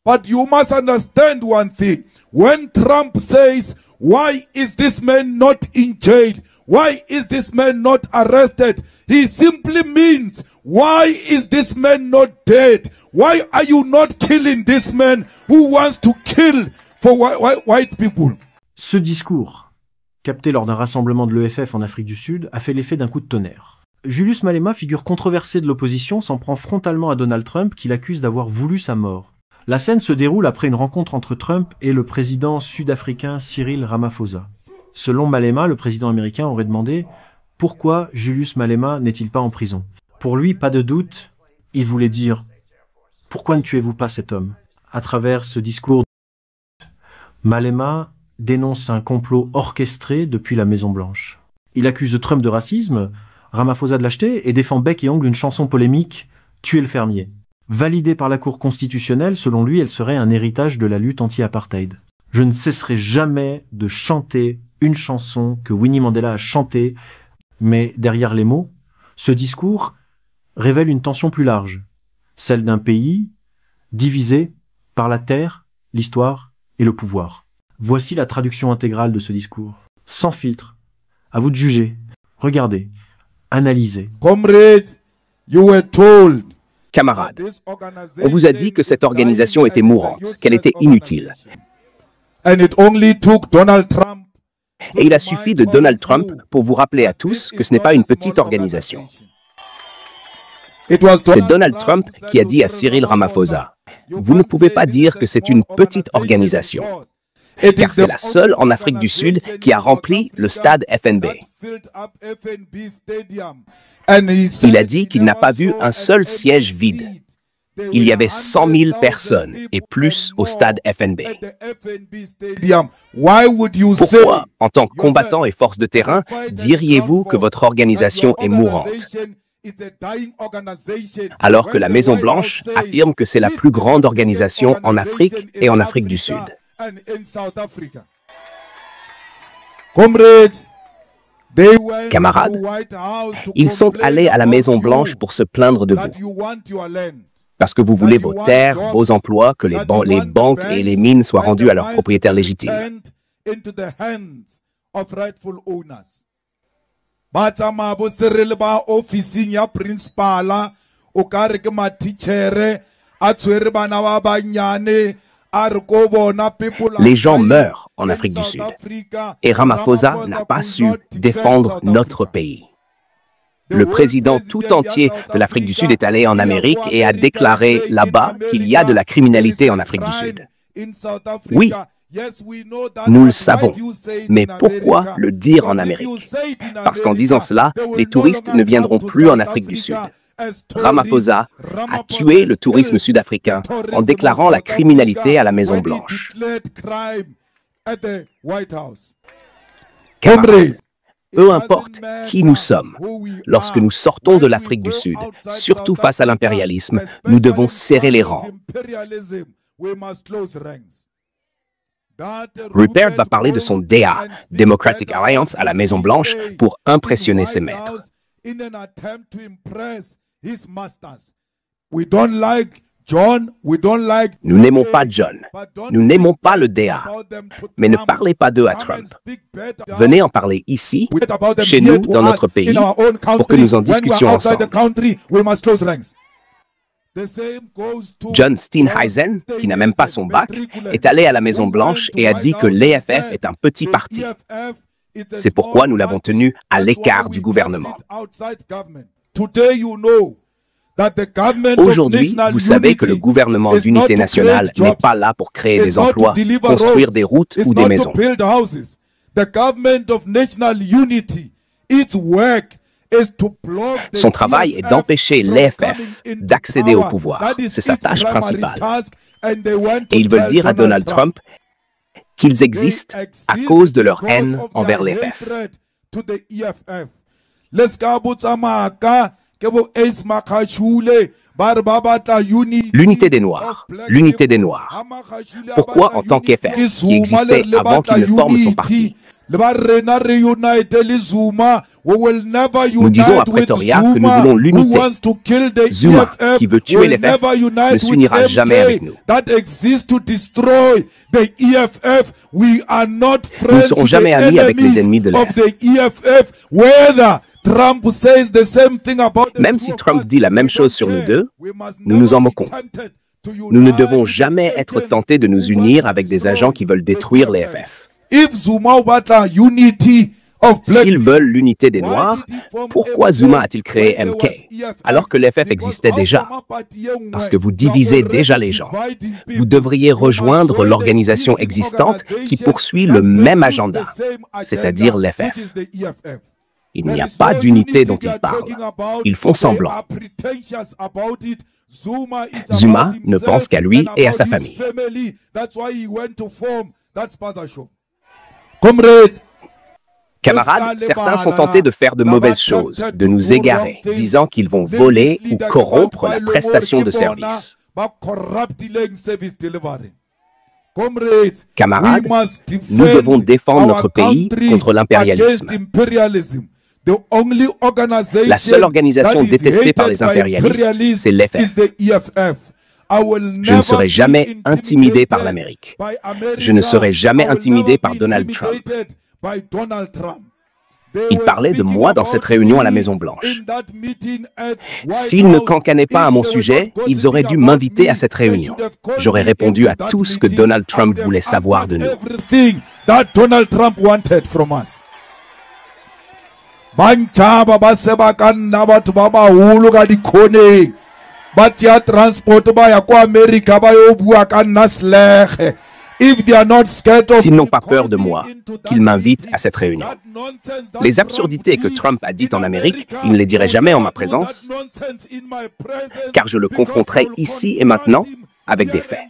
But you must understand one thing. When Trump says, why is this man not in jail? Why is this man not arrested? He simply means, why is this man not dead? Why are you not killing this man who wants to kill for white people? Ce discours, capté lors d'un rassemblement de l'EFF en Afrique du Sud, a fait l'effet d'un coup de tonnerre. Julius Malema, figure controversée de l'opposition, s'en prend frontalement à Donald Trump, qui l'accuse d'avoir voulu sa mort. La scène se déroule après une rencontre entre Trump et le président sud-africain Cyril Ramaphosa. Selon Malema, le président américain aurait demandé « Pourquoi Julius Malema n'est-il pas en prison ?» Pour lui, pas de doute, il voulait dire « Pourquoi ne tuez-vous pas cet homme ?» À travers ce discours, Malema dénonce un complot orchestré depuis la Maison-Blanche. Il accuse Trump de racisme, Ramaphosa de lâcheté et défend bec et ongle une chanson polémique « Tuer le fermier ». Validée par la Cour constitutionnelle, selon lui, elle serait un héritage de la lutte anti-apartheid. Je ne cesserai jamais de chanter une chanson que Winnie Mandela a chantée, mais derrière les mots, ce discours révèle une tension plus large, celle d'un pays divisé par la terre, l'histoire et le pouvoir. Voici la traduction intégrale de ce discours. Sans filtre. À vous de juger. Regardez. Analysez. Comrades, you were told. Camarades, on vous a dit que cette organisation était mourante, qu'elle était inutile. And it only took Donald Trump. Et il a suffi de Donald Trump pour vous rappeler à tous que ce n'est pas une petite organisation. C'est Donald Trump qui a dit à Cyril Ramaphosa, « Vous ne pouvez pas dire que c'est une petite organisation, car c'est la seule en Afrique du Sud qui a rempli le stade FNB. » Il a dit qu'il n'a pas vu un seul siège vide. Il y avait 100 000 personnes et plus au stade FNB. Pourquoi, en tant que combattant et force de terrain, diriez-vous que votre organisation est mourante, alors que la Maison-Blanche affirme que c'est la plus grande organisation en Afrique et en Afrique du Sud? Camarades, ils sont allés à la Maison-Blanche pour se plaindre de vous. Parce que vous voulez vos terres, vos emplois, que les banques et les mines soient rendus à leurs propriétaires légitimes. Les gens meurent en Afrique du Sud. Et Ramaphosa n'a pas su défendre notre pays. Le président tout entier de l'Afrique du Sud est allé en Amérique et a déclaré là-bas qu'il y a de la criminalité en Afrique du Sud. Oui, nous le savons, mais pourquoi le dire en Amérique? Parce qu'en disant cela, les touristes ne viendront plus en Afrique du Sud. Ramaphosa a tué le tourisme sud-africain en déclarant la criminalité à la Maison-Blanche. Camarades, peu importe qui nous sommes, lorsque nous sortons de l'Afrique du Sud, surtout face à l'impérialisme, nous devons serrer les rangs. Rupert va parler de son DA, Democratic Alliance, à la Maison-Blanche pour impressionner ses maîtres. Nous n'aimons pas John, nous n'aimons pas le DA, mais ne parlez pas d'eux à Trump. Venez en parler ici, chez nous, dans notre pays, pour que nous en discutions ensemble. John Steenhuisen, qui n'a même pas son bac, est allé à la Maison-Blanche et a dit que l'EFF est un petit parti. C'est pourquoi nous l'avons tenu à l'écart du gouvernement. Aujourd'hui, vous savez que le gouvernement d'unité nationale n'est pas là pour créer des emplois, construire des routes ou des maisons. Son travail est d'empêcher l'EFF d'accéder au pouvoir. C'est sa tâche principale. Et ils veulent dire à Donald Trump qu'ils existent à cause de leur haine envers l'EFF. L'unité des Noirs, l'unité des Noirs. Pourquoi en tant qu'FF, qui existait avant qu'il ne forme son parti, Nous disons à Pretoria que nous voulons l'unité. Zuma, qui veut tuer l'EFF, ne s'unira jamais avec nous. Nous ne serons jamais amis avec les ennemis de l'EFF. Même si Trump dit la même chose sur nous deux, nous nous en moquons. Nous ne devons jamais être tentés de nous unir avec des agents qui veulent détruire l'EFF. S'ils veulent l'unité des Noirs, pourquoi Zuma a-t-il créé MK alors que l'EFF existait déjà? Parce que vous divisez déjà les gens. Vous devriez rejoindre l'organisation existante qui poursuit le même agenda, c'est-à-dire l'EFF. Il n'y a pas d'unité dont ils parlent. Ils font semblant. Zuma ne pense qu'à lui et à sa famille. Camarades, certains sont tentés de faire de mauvaises choses, de nous égarer, disant qu'ils vont voler ou corrompre la prestation de service. Camarades, nous devons défendre notre pays contre l'impérialisme. La seule organisation détestée par les impérialistes, c'est l'EFF. Je ne serai jamais intimidé par l'Amérique. Je ne serai jamais intimidé par Donald Trump. Il parlait de moi dans cette réunion à la Maison-Blanche. S'ils ne cancanaient pas à mon sujet, ils auraient dû m'inviter à cette réunion. J'aurais répondu à tout ce que Donald Trump voulait savoir de nous. S'ils n'ont pas peur de moi, qu'ils m'invitent à cette réunion. Les absurdités que Trump a dites en Amérique, il ne les dirait jamais en ma présence, car je le confronterai ici et maintenant avec des faits.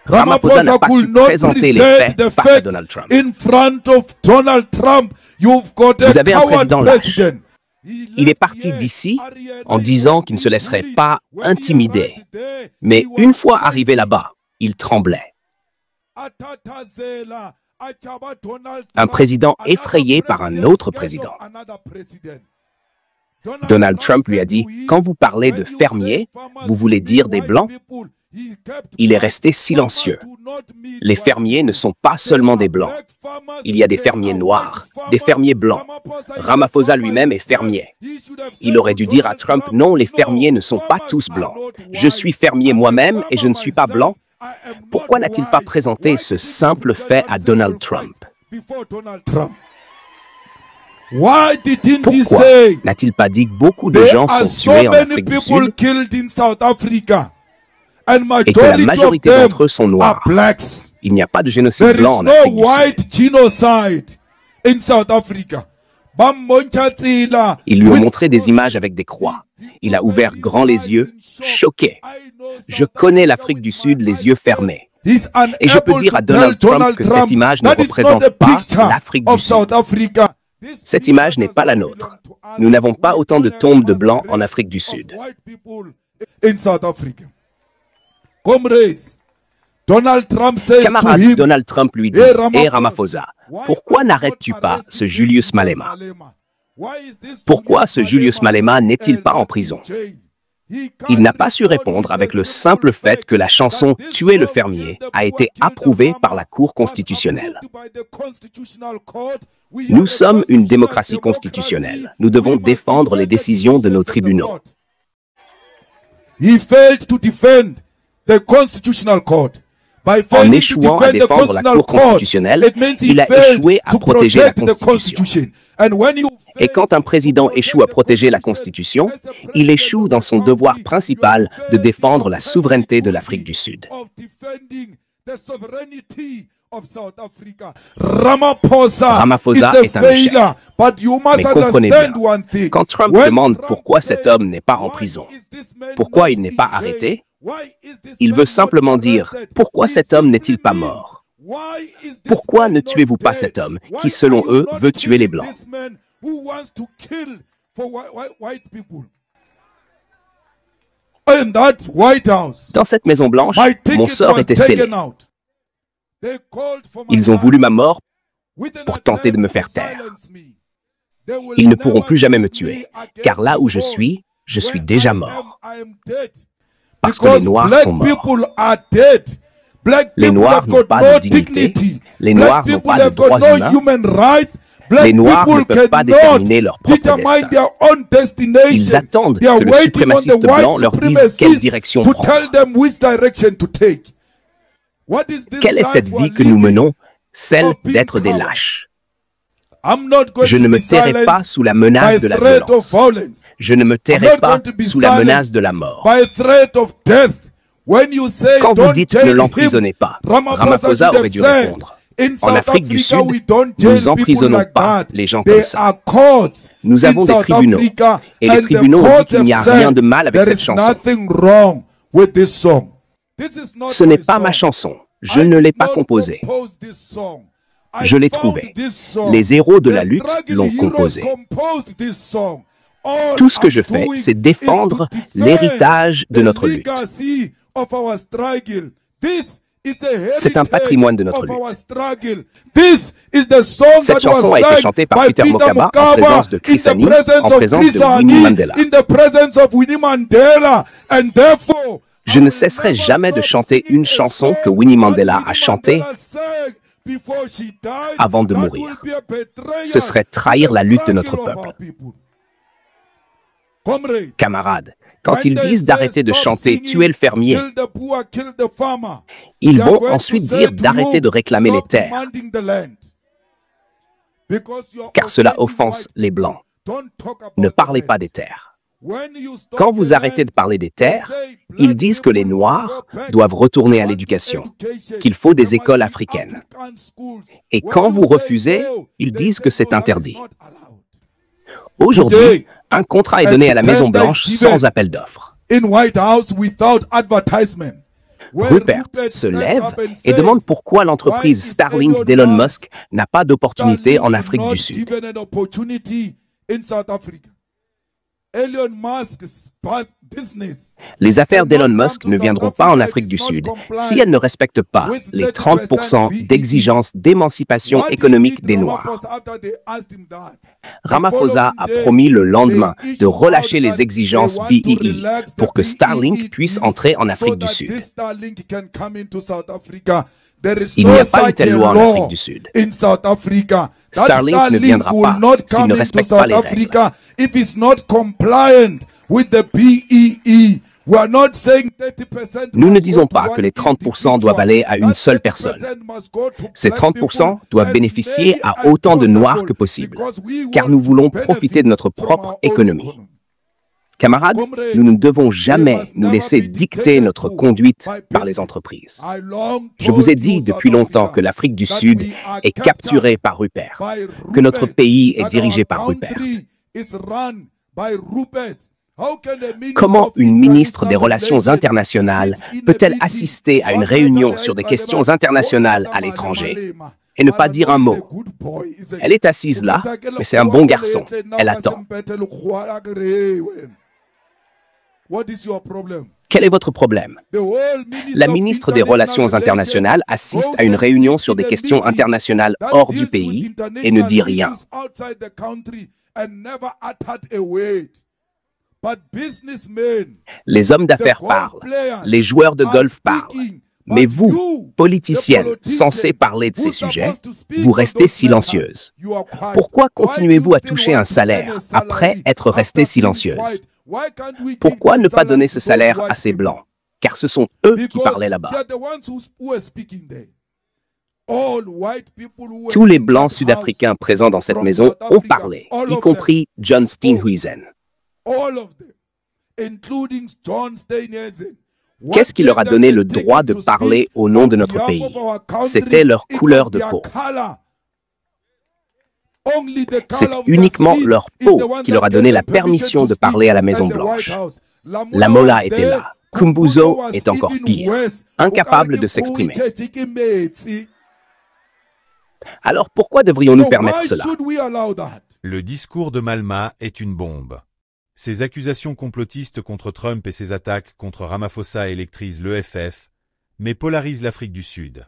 Ramaphosa n'a pas su présenter les faits face à Donald Trump. Vous avez un président lâche. Il est parti d'ici en disant qu'il ne se laisserait pas intimider. Mais une fois arrivé là-bas, il tremblait. Un président effrayé par un autre président. Donald Trump lui a dit, « Quand vous parlez de fermiers, vous voulez dire des Blancs ?» Il est resté silencieux. Les fermiers ne sont pas seulement des Blancs. Il y a des fermiers noirs, des fermiers blancs. Ramaphosa lui-même est fermier. Il aurait dû dire à Trump, « Non, les fermiers ne sont pas tous blancs. Je suis fermier moi-même et je ne suis pas blanc. » Pourquoi n'a-t-il pas présenté ce simple fait à Donald Trump? Pourquoi n'a-t-il pas dit que beaucoup de gens sont tués en Afrique du Sud et que la majorité d'entre eux sont noirs? Il n'y a pas de génocide blanc en Afrique du Sud. Ils lui ont montré des images avec des croix. Il a ouvert grand les yeux, choqué. Je connais l'Afrique du Sud les yeux fermés. Et je peux dire à Donald Trump que cette image ne représente pas l'Afrique du Sud. Cette image n'est pas la nôtre. Nous n'avons pas autant de tombes de blancs en Afrique du Sud. Camarade, Donald Trump lui dit, « Hé Ramaphosa, pourquoi n'arrêtes-tu pas ce Julius Malema? Pourquoi ce Julius Malema n'est-il pas en prison? » Il n'a pas su répondre avec le simple fait que la chanson « Tuer le fermier » a été approuvée par la Cour constitutionnelle. Nous sommes une démocratie constitutionnelle. Nous devons défendre les décisions de nos tribunaux. En échouant à défendre la Cour constitutionnelle, il a échoué à protéger la Constitution. Et quand un président échoue à protéger la Constitution, il échoue dans son devoir principal de défendre la souveraineté de l'Afrique du Sud. Ramaphosa est un échec. Mais comprenez bien, quand Trump demande pourquoi cet homme n'est pas en prison, pourquoi il n'est pas arrêté, il veut simplement dire « Pourquoi cet homme n'est-il pas mort? Pourquoi ne tuez-vous pas cet homme qui, selon eux, veut tuer les Blancs ?» Dans cette Maison-Blanche, mon sort était scellé. Ils ont voulu ma mort pour tenter de me faire taire. Ils ne pourront plus jamais me tuer, car là où je suis déjà mort. Parce que les Noirs sont morts. Les Noirs n'ont pas de dignité, les Noirs n'ont pas de droits humains, les Noirs ne peuvent pas déterminer leur propre destin. Ils attendent que le suprémaciste blanc leur dise quelle direction prendre. Quelle est cette vie que nous menons? Celle d'être des lâches. Je ne me tairai pas sous la menace de la violence. Je ne me tairai pas sous la menace de la mort. Quand vous dites ne l'emprisonnez pas, Ramaphosa aurait dû répondre. En Afrique du Sud, nous n'emprisonnons pas les gens comme ça. Nous avons des tribunaux, et les tribunaux ont dit qu'il n'y a rien de mal avec cette chanson. Ce n'est pas ma chanson, je ne l'ai pas composée. Je l'ai trouvée. Les héros de la lutte l'ont composée. Tout ce que je fais, c'est défendre l'héritage de notre lutte. C'est un patrimoine de notre lutte. Cette chanson a été chantée par Peter Mokaba en présence de Chris Hani, en présence de Winnie Mandela. Je ne cesserai jamais de chanter une chanson que Winnie Mandela a chantée avant de mourir. Ce serait trahir la lutte de notre peuple. Camarades, quand ils disent d'arrêter de chanter « Tuer le fermier », ils vont ensuite dire d'arrêter de réclamer les terres, car cela offense les Blancs. Ne parlez pas des terres. Quand vous arrêtez de parler des terres, ils disent que les Noirs doivent retourner à l'éducation, qu'il faut des écoles africaines. Et quand vous refusez, ils disent que c'est interdit. Aujourd'hui, un contrat est donné à la Maison-Blanche sans appel d'offres. Rupert se lève et demande pourquoi l'entreprise Starlink d'Elon Musk n'a pas d'opportunité en Afrique du Sud. Les affaires d'Elon Musk ne viendront pas en Afrique du Sud si elles ne respectent pas les 30% d'exigence d'émancipation économique des Noirs. Ramaphosa a promis le lendemain de relâcher les exigences BEE pour que Starlink puisse entrer en Afrique du Sud. Il n'y a pas une telle loi en Afrique du Sud. Starlink ne viendra pas s'il ne respecte pas les règles. Nous ne disons pas que les 30% doivent aller à une seule personne. Ces 30% doivent bénéficier à autant de Noirs que possible, car nous voulons profiter de notre propre économie. Camarades, nous ne devons jamais nous laisser dicter notre conduite par les entreprises. Je vous ai dit depuis longtemps que l'Afrique du Sud est capturée par Rupert, que notre pays est dirigé par Rupert. Comment une ministre des Relations internationales peut-elle assister à une réunion sur des questions internationales à l'étranger et ne pas dire un mot? Elle est assise là, mais c'est un bon garçon. Elle attend. Quel est votre problème? La ministre des Relations internationales assiste à une réunion sur des questions internationales hors du pays et ne dit rien. Les hommes d'affaires parlent, les joueurs de golf parlent. Mais vous, politiciennes censées parler de ces sujets, vous restez silencieuses. Pourquoi continuez-vous à toucher un salaire après être restée silencieuse? Pourquoi ne pas donner ce salaire à ces Blancs? Car ce sont eux qui parlaient là-bas. Tous les Blancs sud-africains présents dans cette maison ont parlé, y compris John Steenhuisen. Qu'est-ce qui leur a donné le droit de parler au nom de notre pays? C'était leur couleur de peau. C'est uniquement leur peau qui leur a donné la permission de parler à la Maison-Blanche. La Mola était là. Kumbuzo est encore pire, incapable de s'exprimer. Alors pourquoi devrions-nous permettre cela? Le discours de Malma est une bombe. Ces accusations complotistes contre Trump et ses attaques contre Ramaphosa électrisent l'EFF, mais polarisent l'Afrique du Sud.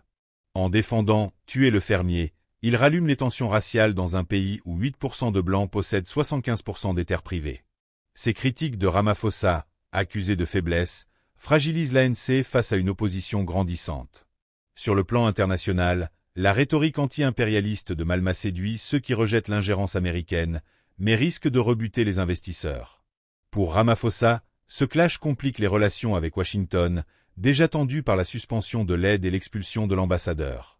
En défendant « tuer le fermier », Il rallume les tensions raciales dans un pays où 8% de Blancs possèdent 75% des terres privées. Ces critiques de Ramaphosa, accusé de faiblesse, fragilisent l'ANC face à une opposition grandissante. Sur le plan international, la rhétorique anti-impérialiste de Malma séduit ceux qui rejettent l'ingérence américaine, mais risque de rebuter les investisseurs. Pour Ramaphosa, ce clash complique les relations avec Washington, déjà tendues par la suspension de l'aide et l'expulsion de l'ambassadeur.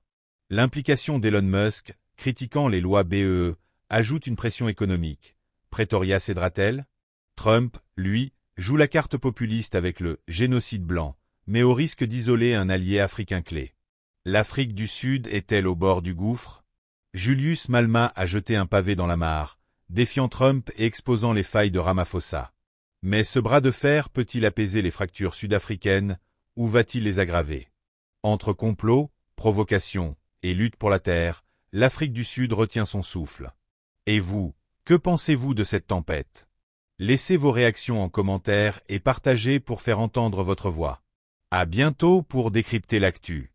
L'implication d'Elon Musk, critiquant les lois BEE, ajoute une pression économique. Pretoria cédera-t-elle? Trump, lui, joue la carte populiste avec le « génocide blanc », mais au risque d'isoler un allié africain clé. L'Afrique du Sud est-elle au bord du gouffre? Julius Malema a jeté un pavé dans la mare, défiant Trump et exposant les failles de Ramaphosa. Mais ce bras de fer peut-il apaiser les fractures sud-africaines, ou va-t-il les aggraver? Entre complot, provocation et lutte pour la terre, l'Afrique du Sud retient son souffle. Et vous, que pensez-vous de cette tempête? Laissez vos réactions en commentaire et partagez pour faire entendre votre voix. À bientôt pour décrypter l'actu.